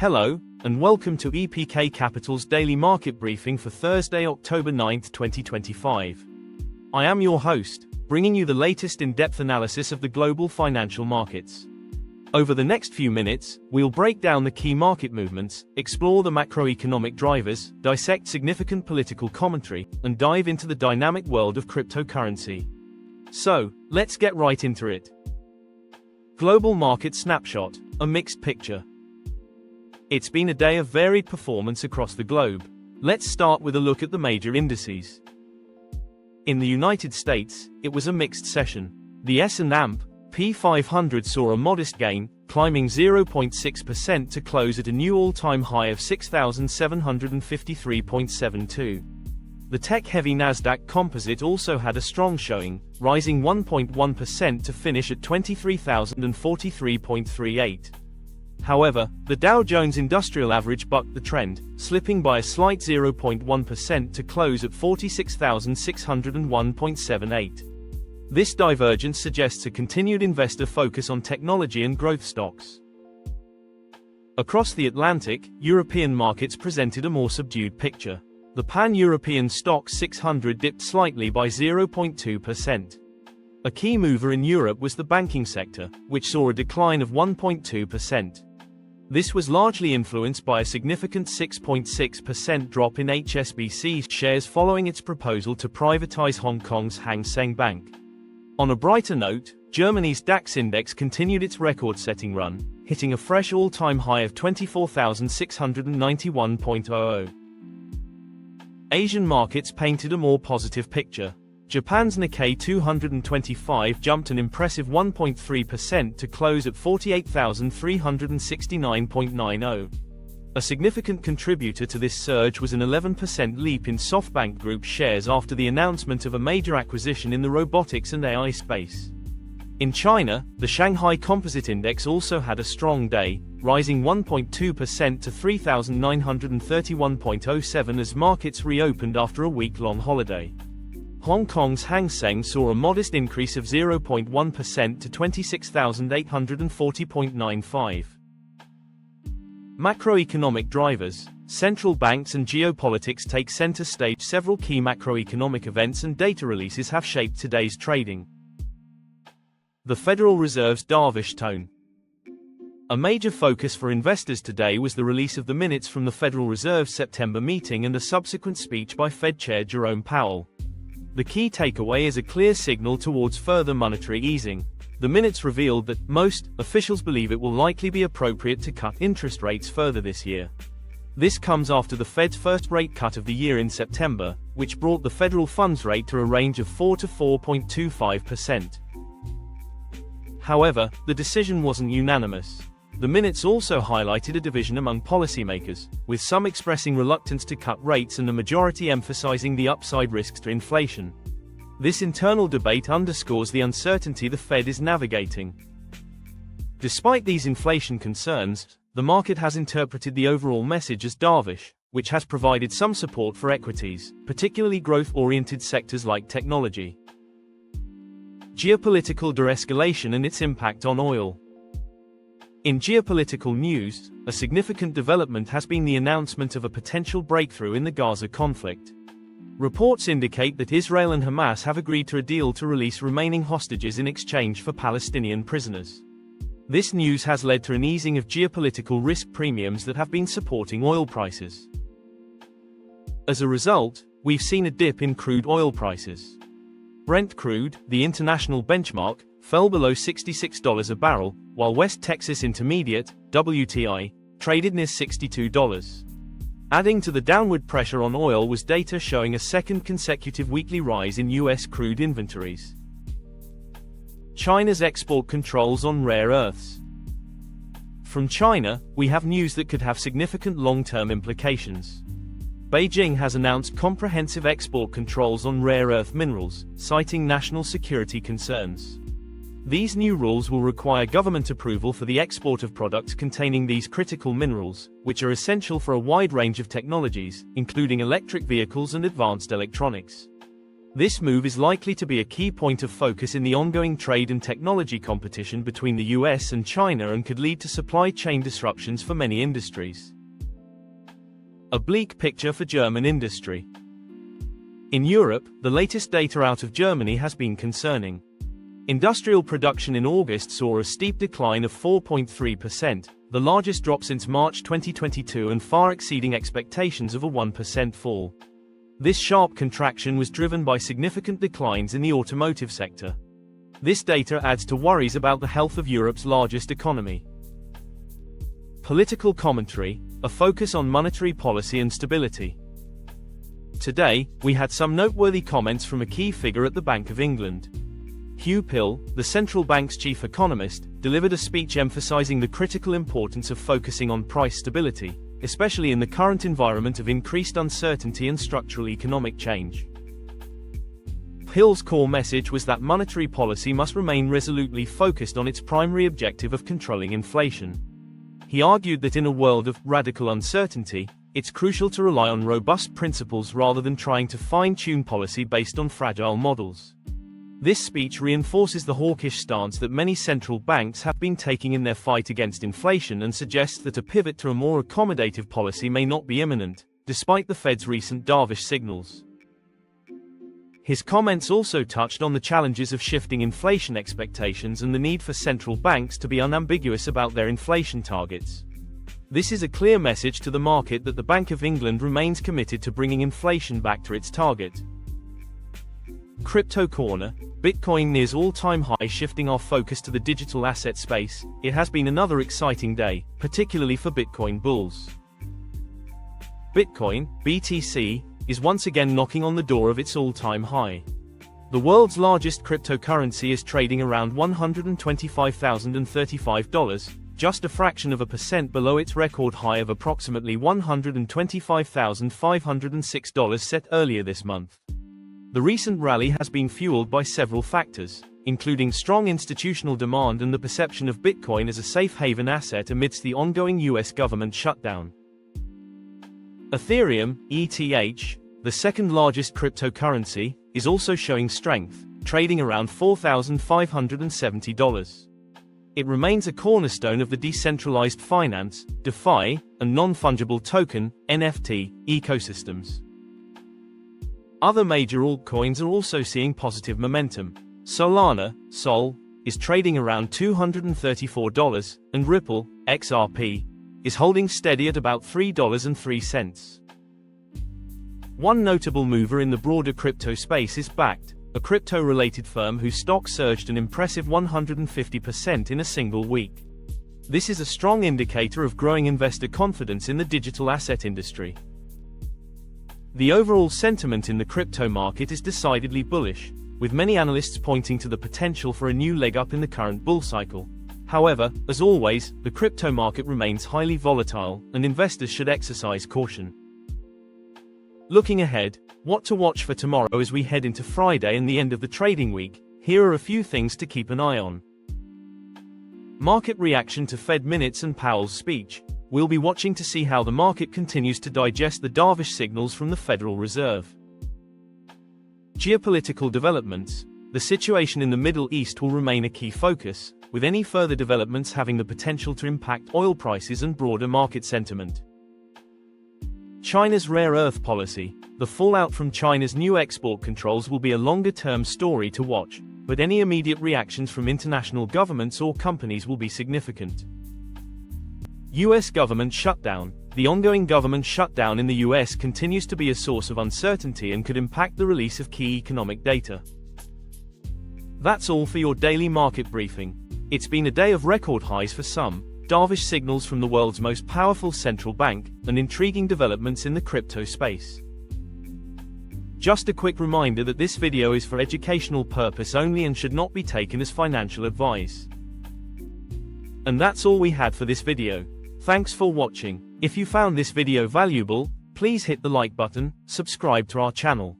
Hello, and welcome to EPK Capital's daily market briefing for Thursday, October 9, 2025. I am your host, bringing you the latest in-depth analysis of the global financial markets. Over the next few minutes, we'll break down the key market movements, explore the macroeconomic drivers, dissect significant political commentary, and dive into the dynamic world of cryptocurrency. So, let's get right into it. Global market snapshot, a mixed picture. It's been a day of varied performance across the globe. Let's start with a look at the major indices. In the United States, it was a mixed session. The S&P 500 saw a modest gain, climbing 0.6% to close at a new all-time high of 6,753.72. The tech-heavy Nasdaq Composite also had a strong showing, rising 1.1% to finish at 23,043.38. However, the Dow Jones Industrial Average bucked the trend, slipping by a slight 0.1% to close at 46,601.78. This divergence suggests a continued investor focus on technology and growth stocks. Across the Atlantic, European markets presented a more subdued picture. The Pan-European Stoxx 600 dipped slightly by 0.2%. A key mover in Europe was the banking sector, which saw a decline of 1.2%. This was largely influenced by a significant 6.6% drop in HSBC shares following its proposal to privatize Hong Kong's Hang Seng Bank. On a brighter note, Germany's DAX index continued its record-setting run, hitting a fresh all-time high of 24,691.00. Asian markets painted a more positive picture. Japan's Nikkei 225 jumped an impressive 1.3% to close at 48,369.90. A significant contributor to this surge was an 11% leap in SoftBank Group shares after the announcement of a major acquisition in the robotics and AI space. In China, the Shanghai Composite Index also had a strong day, rising 1.2% to 3,931.07 as markets reopened after a week-long holiday. Hong Kong's Hang Seng saw a modest increase of 0.1% to 26,840.95. Macroeconomic drivers, central banks and geopolitics take center stage. Several key macroeconomic events and data releases have shaped today's trading. The Federal Reserve's dovish tone. A major focus for investors today was the release of the minutes from the Federal Reserve's September meeting and a subsequent speech by Fed Chair Jerome Powell. The key takeaway is a clear signal towards further monetary easing. The minutes revealed that most officials believe it will likely be appropriate to cut interest rates further this year. This comes after the Fed's first rate cut of the year in September, which brought the federal funds rate to a range of 4 to 4.25%. However, the decision wasn't unanimous. The minutes also highlighted a division among policymakers, with some expressing reluctance to cut rates and the majority emphasizing the upside risks to inflation. This internal debate underscores the uncertainty the Fed is navigating. Despite these inflation concerns, the market has interpreted the overall message as dovish, which has provided some support for equities, particularly growth-oriented sectors like technology. Geopolitical de-escalation and its impact on oil. In geopolitical news, a significant development has been the announcement of a potential breakthrough in the Gaza conflict. Reports indicate that Israel and Hamas have agreed to a deal to release remaining hostages in exchange for Palestinian prisoners. This news has led to an easing of geopolitical risk premiums that have been supporting oil prices. As a result, we've seen a dip in crude oil prices. Brent crude, the international benchmark, fell below $66 a barrel, while West Texas Intermediate, WTI, traded near $62. Adding to the downward pressure on oil was data showing a second consecutive weekly rise in U.S. crude inventories. China's export controls on rare earths. From China, we have news that could have significant long-term implications. Beijing has announced comprehensive export controls on rare earth minerals, citing national security concerns. These new rules will require government approval for the export of products containing these critical minerals, which are essential for a wide range of technologies, including electric vehicles and advanced electronics. This move is likely to be a key point of focus in the ongoing trade and technology competition between the US and China and could lead to supply chain disruptions for many industries. A bleak picture for German industry. In Europe, the latest data out of Germany has been concerning. Industrial production in August saw a steep decline of 4.3%, the largest drop since March 2022 and far exceeding expectations of a 1% fall. This sharp contraction was driven by significant declines in the automotive sector. This data adds to worries about the health of Europe's largest economy. Political commentary, a focus on monetary policy and stability. Today, we had some noteworthy comments from a key figure at the Bank of England. Hugh Pill, the central bank's chief economist, delivered a speech emphasizing the critical importance of focusing on price stability, especially in the current environment of increased uncertainty and structural economic change. Pill's core message was that monetary policy must remain resolutely focused on its primary objective of controlling inflation. He argued that in a world of radical uncertainty, it's crucial to rely on robust principles rather than trying to fine-tune policy based on fragile models. This speech reinforces the hawkish stance that many central banks have been taking in their fight against inflation and suggests that a pivot to a more accommodative policy may not be imminent, despite the Fed's recent dovish signals. His comments also touched on the challenges of shifting inflation expectations and the need for central banks to be unambiguous about their inflation targets. This is a clear message to the market that the Bank of England remains committed to bringing inflation back to its target. Crypto Corner, Bitcoin nears all-time high. Shifting our focus to the digital asset space, it has been another exciting day, particularly for Bitcoin bulls. Bitcoin, BTC, is once again knocking on the door of its all-time high. The world's largest cryptocurrency is trading around $125,035, just a fraction of a percent below its record high of approximately $125,506 set earlier this month. The recent rally has been fueled by several factors, including strong institutional demand and the perception of Bitcoin as a safe haven asset amidst the ongoing US government shutdown. Ethereum, ETH, the second largest cryptocurrency, is also showing strength, trading around $4,570. It remains a cornerstone of the decentralized finance, DeFi, and non-fungible token, NFT, ecosystems. Other major altcoins are also seeing positive momentum. Solana, SOL, is trading around $234, and Ripple, XRP, is holding steady at about $3.03. One notable mover in the broader crypto space is Bakkt, a crypto-related firm whose stock surged an impressive 150% in a single week. This is a strong indicator of growing investor confidence in the digital asset industry. The overall sentiment in the crypto market is decidedly bullish, with many analysts pointing to the potential for a new leg up in the current bull cycle. However, as always, the crypto market remains highly volatile, and investors should exercise caution. Looking ahead, what to watch for tomorrow as we head into Friday and the end of the trading week, here are a few things to keep an eye on. Market reaction to Fed minutes and Powell's speech. We'll be watching to see how the market continues to digest the dovish signals from the Federal Reserve. Geopolitical developments. The situation in the Middle East will remain a key focus, with any further developments having the potential to impact oil prices and broader market sentiment. China's rare earth policy. The fallout from China's new export controls will be a longer-term story to watch, but any immediate reactions from international governments or companies will be significant. US government shutdown. The ongoing government shutdown in the US continues to be a source of uncertainty and could impact the release of key economic data. That's all for your daily market briefing. It's been a day of record highs for some, dovish signals from the world's most powerful central bank, and intriguing developments in the crypto space. Just a quick reminder that this video is for educational purpose only and should not be taken as financial advice. And that's all we had for this video. Thanks for watching. If you found this video valuable, please hit the like button, subscribe to our channel.